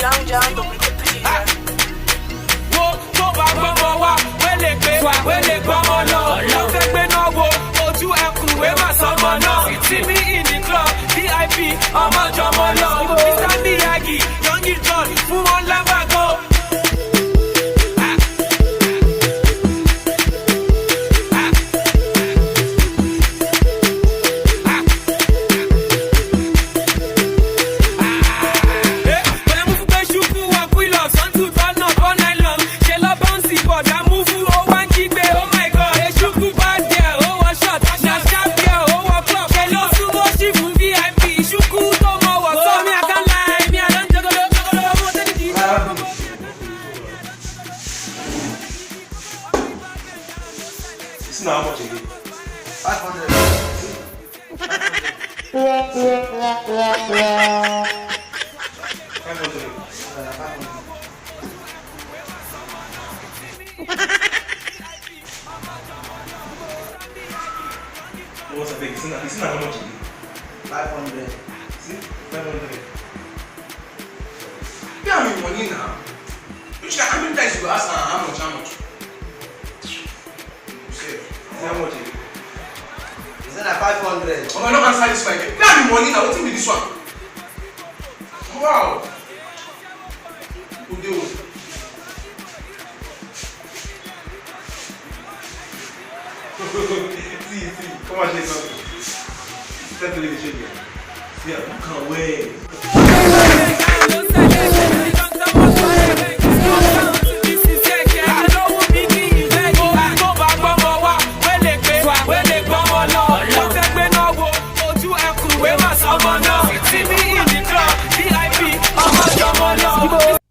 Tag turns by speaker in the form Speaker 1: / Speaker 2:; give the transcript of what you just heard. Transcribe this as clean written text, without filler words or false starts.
Speaker 1: Young John, the
Speaker 2: me in the club, VIP, I'm a drummer love. Mr. Miyagi, young John, who won't let me go.
Speaker 3: It's not how much again? 500. 500. What's the big? It's not how much again? 500. See? 500.
Speaker 4: Yeah, I mean money now. Which how many times you ask how much?
Speaker 3: How much again?
Speaker 4: Is it like 500? Oh, I'm not satisfied. Yeah, money now. What's in this one? Wow. Who do?
Speaker 3: See, come on, say something. Step to the trigger. Yeah, you can't wait.
Speaker 2: See me in the club, VIP, I'm a drummer love.